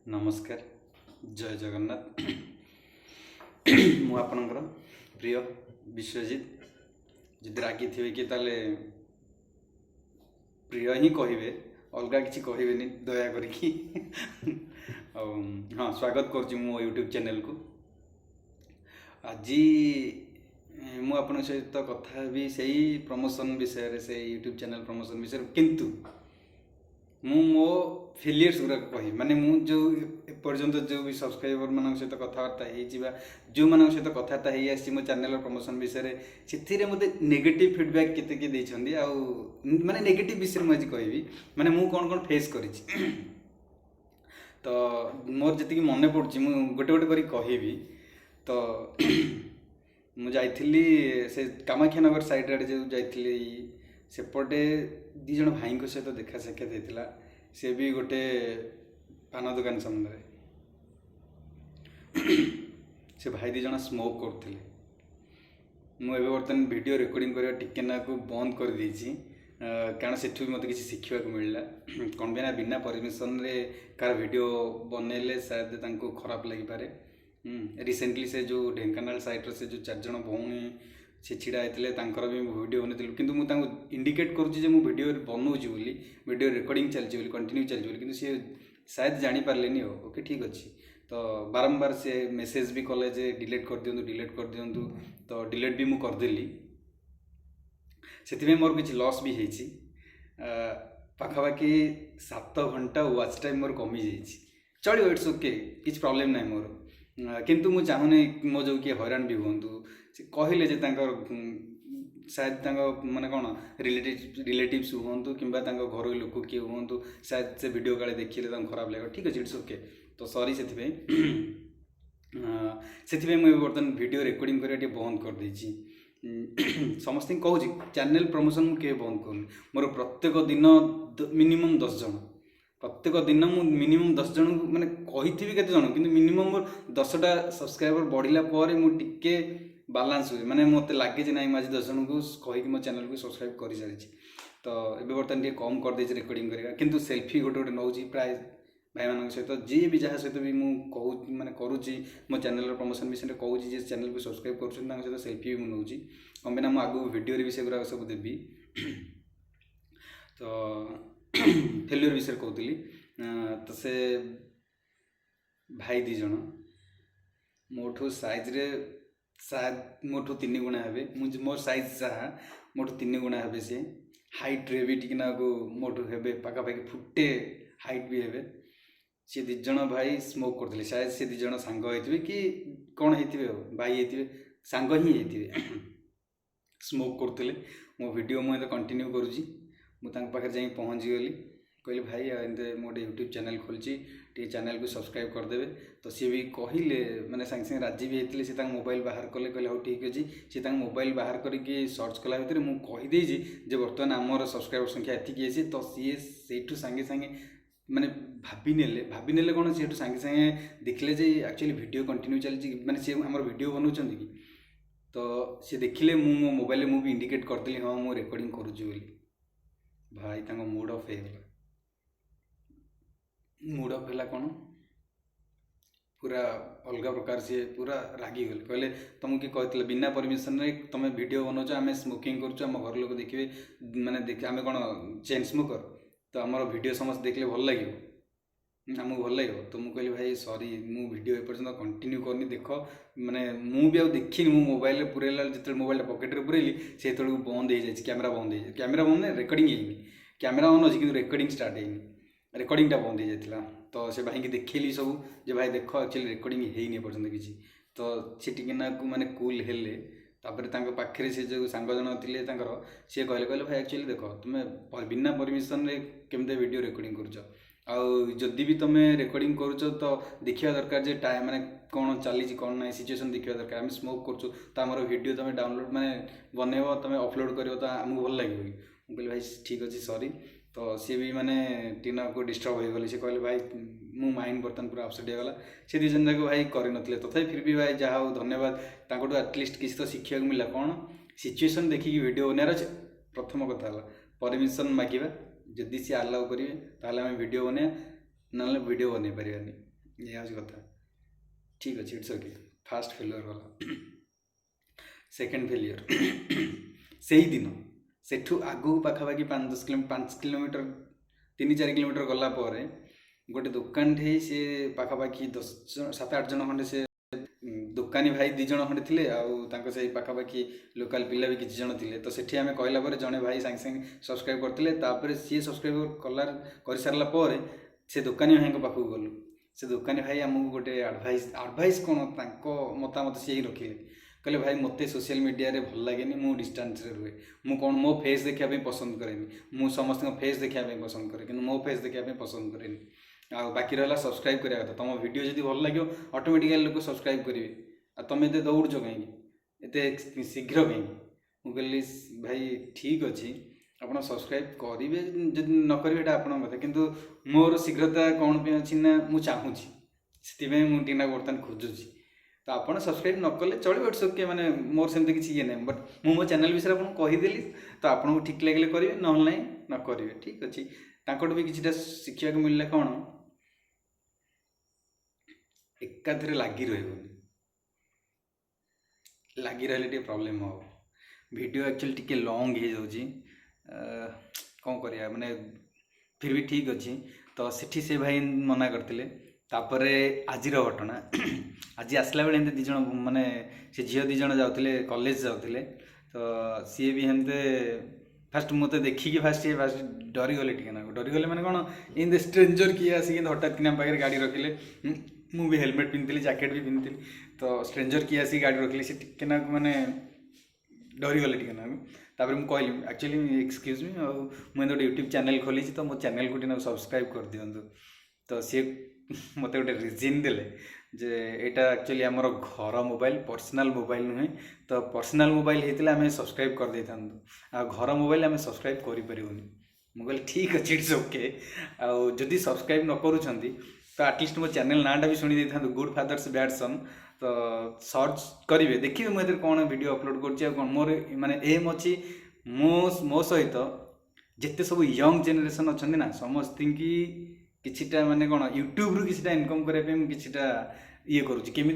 नमस्कार जय जगन्नाथ मु आपणकर प्रिय विश्वजित जदि रागी थे कि ताले प्रिय ही कहे अलग किसी कहे दया करी हाँ स्वागत कर मो यूट्यूब चैनल को आज मु आपण सहित कथा भी सही प्रमोशन विषय से यूट्यूब चैनल प्रमोशन विषय किंतु मु मो फेलियर्स गुरा कहि माने मु जो एपर्यंत जो भी सब्सक्राइबर मान सहित कथबार्ता हो जो मान सहित कथबार्ता हो आसी मो चैनल प्रमोशन विषय से मते नेगेटिव फीडबैक केते के देछंदी आ माने नेगेटिव विषय मु आज कहबी माने मु कोन कोन फेस करिछि तो मोर जति मन पड़छि मु गोटे गोटे करी कहबी तो मु जाइथिली से कामाख्यानगर साइड रे जो जाइथिली सेपटे दी जन भाई सहित देखा साक्षात होता से भी गोटे पान दुकान सामने से भाई दी जन स्मोक करते मुझे बर्तमान वीडियो रिकॉर्डिंग करवा टिके ना को बंद कर देछि कारण से मत किसी शिखा मिलला कौन भी ना बिना परमिशन रे कार वीडियो बनैले शायद तांको खराब लगी पारे रिसेंटली से जो ढेंकानाल साइट से जो 4 जन भौणी से छिड़ा होते भी वीडियो बनई कि मुझे इंडिकेट करुँचे वीडियो बनाऊँगी बोली वीडियो रिकॉर्डिंग चलती कंटिन्यू चलती कि सी शायद जापारे ओके ठीक अच्छे तो बारंबार से मेसेज भी कले जे डिलीट कर दिंतु तो डिलीट भी मुझे करदेली से मोर किसी लॉस भी होती पाखापाखि 7 घंटा वाच टाइम मोर कमी जाइए चलो इट्स ओके किसी प्रॉब्लम ना मोर किंतु मुझे चाहूनी मो जो किए हैरान भी हूँ से कहले शायद माने कौन रिलेटिव्स हूँ कि घर लोक किए हूँ शायद से वीडियो काले देखिले खराब लगे ठीक अच्छे इट्स ओके तो सॉरी से मुझे बर्तमान वीडियो रिकॉर्डिंग करवा बंद कर देछि समस्त कहूँ चैनल प्रमोशन मुझे बंद कर मोर प्रत्येक दिन मिनिमम 10 जन प्रत्येक दिन मु मिनिमम 10 जन माने कही केते जन कि मिनिमम मोर 10टा सब्सक्राइबर बढ़ला मुझे बालांस हुए माने मत लगे ना आज 10 जन को कहीकि मो चैनल को सब्सक्राइब कर सारी तो ये बर्तमान टे कम कर दे रिकॉर्डिंग करवा किंतु सेल्फी गोटे गोटे नौ प्राय भाई मान सहित जी भी जहाँ सहित भी मुझे माने करुच्ची मो चैनल प्रमोशन विषय कहूँ जे चैनल को सब्सक्राइब कर सहित सेल्फी भी मुझे कम बिना मुझे आगू वीडियो भी सेगुरा सब देवी तो फेल्यूर विषय कहती तो से भाई 2 जन मोठू साइज रे शायद मोठू 3 गुणा हे मुझे मोर साइज जहाँ मोठू 3 गुणा हे सी हाइट रे भी टिकना को मोठू हे पाखापाखि फुटे हाइट भी हे सी 2 जन भाई स्मोक करते शायद से 2 जन सांग होते कि कौन होते भाई होते सांग ही होते स्मोक करते मो वीडियो मुझे कंटिन्यू करुँची मुझे जाई पहुँची गली कहली भाई एमती मोटे यूट्यूब चैनल खोलची टे चैनल को सब्सक्राइब करदे तो सी भी कहले मैंने सांगे सांगे राजी भी होते से मोबाइल बाहर कले कहले हाँ ठीक अच्छे सी मोबाइल बाहर करके सर्च कला भितर मुझे कहीदे बर्तमान आमर सब्सक्राइबर संख्या एति तो सी से सांगे सांगे माने भाभी नेले कौन से सांगे सांगे देखले जे एक्चुअली वीडियो कंटिन्यू चलती माने सी आमर वीडियो बनाऊँ कि तो सी देखिले मो मोबाइल में भी इंडिकेट करदेली हाँ मुझे रिकॉर्डिंग करुँची बोली भाई तांको मूड ऑफ होगला मूड ऑफ है कौन पूरा अलग प्रकार से पूरा रागी गले कहले तुमको किए कहते बिना परमिशन रे तुम वीडियो बनाऊँ आम स्मोकिंग करुँ घर लोग देखिए माने देख आम कौन चेन स्मोकर तो आमर वीडियो समस्त देखले भल लगे आमको भल लगे तो मुझे कहली भाई सॉरी मु वीडियो एपर्यंत कंटिन्यू करनी देख माने मु भी देखनी मो मोबाइल पुरेला जो मोबाइल पकेट रे पुरेली से बंद हो जाए कैमेरा बंद हो जाए कैमेरा बंद रिकॉर्डिंग होनी कैमेरा ऑन अच्छी कि रिकॉर्डिंग स्टार्ट होनी रिकॉर्डिंगटा बंद हो जाता तो से भाई की देखली सब जे भाई देख एक्चुअली रिकॉर्डिंग होनी पर्यटन किसी तो सी टिकेना को माने कूल हेले तापर पाखे से जो सांग जन थे सी कहले भाई एक्चुअली देख तुम्हें बिना परमिशन रे केमते वीडियो रिकॉर्डिंग कर जदि भी तुम रिकॉर्डिंग करुच तो देखा दरकार जे टाइम माने कौन चली कौन ना सिचुएशन देखा दरकार आम स्मोक करुँ तो आम वीडियो तुम डाउनलोड माने बनइब तुम अपलोड कर तो आमको भल लगे मुझे भाई ठीक अच्छे सॉरी तो सी भी माने टीना को डिस्टर्ब हो गली से कहले भाई मो माइंड बर्तमान पूरा अपसेट होगला से 2 जन जाक भाई कर तथापि फिर भी भाई जहाँ हो धन्यवाद तांको एटलिस्ट किसी तो शिक्षा मिला कौन सिचुएशन देखिए वीडियो बनार अच्छे प्रथम कथा परमिशन मागिबा जदि सी आलाउ करेंगे ताहले आम वीडियो बने ना वीडियो बन पारानी ये हूँ कथा। ठीक अच्छे, इट्स ओके। फास्ट फेलियर गला, सेकेंड फेलियर से ही दिन सेठू आगू पाखापाखि 5 किलोमीटर 3-4 किलोमीटर गला पर गोटे दुकान थे, सी पाखापाखि 7-8 जन खंडे से दुकानी भाई 2 जन खंडे थे, से पाखापाखि लोकाल पिला भी किसी जन थे। तो सेठी आम कहला जड़े भाई सागे सागे सब्सक्राइब करते, सी सब्सक्राइब कर सारा पर से दुकानी भाई पाखक गलु। से दुकानी भाई आमको गोटे आडभाइस कौन मतामत सी ही रखिले, कहले भाई मत सोशल मीडिया रे भल लगे, मु डिस्टेंस रे रुए, मु कौन मो फेस देखा पसंद करेनि, मु समस्त फेस देखा पसंद करे, कि मो फेस देखा पसंद करेनि। आ बाकी रहा सब्सक्राइब करा कथा, तुम वीडियो जब भल लगे ऑटोमेटिकली लोग सब्सक्राइब करेंगे। आ तुम ये दौड़ कहीं एत शीघ्र कहीं, मुझे भाई ठीक अच्छे आप सब्सक्राइब करेंगे, जब न करेंगे आपन कथा, किंतु मोर शीघ्रता कौन पे अच्छी ना मुझे चाहूँगी से मुझे बर्तमान खोजुची। तो आपड़ सब्सक्राइब न कले चलो, इट्स ओके, माने मोर सेमती किसी ये ना, बट मो चैनल विषय आपको कहीदेली, तो आपको ठीक लगे करेंगे, ना न करेंगे। ठीक अच्छे, ताकटू भी किसी शिक्षा को मिलला कौन एकाधरे लगी रही प्रॉब्लम हम वीडियो एक्चुअली टिके लॉन्ग हो जाऊँगी, कौन करिया माने फिर भी ठीक अच्छी। तो सेठी से भाई मना करते, तापर आज घटना आज आसला बेले एमती 2 जन माने से झील 2 जन जाते कॉलेज जाते, तो सी भी हेमते फास्ट मत देखिकी फास्ट डरीगले, टे ना डरीगले मैंने कौन इन स्ट्रेंजर किए आसिक हठात कि पाखे गाड़ी रखिले, मु भी हेलमेट पिंधि जैकेट भी पिंधि, तो स्ट्रेंजर किए आसिक गाड़ी रखिले, से टिके ना माने डरीगले टे ना। तापर मुझे कहली एक्चुअली एक्सक्यूज मी, मुझे गोटे यूट्यूब चैनल खोली, तो मो चैनल को टे सब्सक्राइब कर दिंतु। तो सी मत गोटे रिजन देले जे एटा एक्चुअली आमर घर मोबाइल, पर्सनल मोबाइल नुहे, तो पर्सनल मोबाइल होता आम सब्सक्राइब कर दे था, आ घर मोबाइल आम सब्सक्राइब करें। मुझे ठीक अच्छे, इट्स ओके। आदि सब्सक्राइब न करूँ तो आटलिस्ट मो चैनल नाटा भी शुणी था, गुड फादर्स बैड सन। तो सर्च करेंगे, देखिए मुझे कौन वीडियो अपलोड कर मोर माने एम अच्छी मो सहित जिते सब यंग जेनेरेशन अच्छा ना समस्त कि किछिटा माने कौन यूट्यूब रु किछिटा इनकम करने किछिटा ये करुँची, केमिति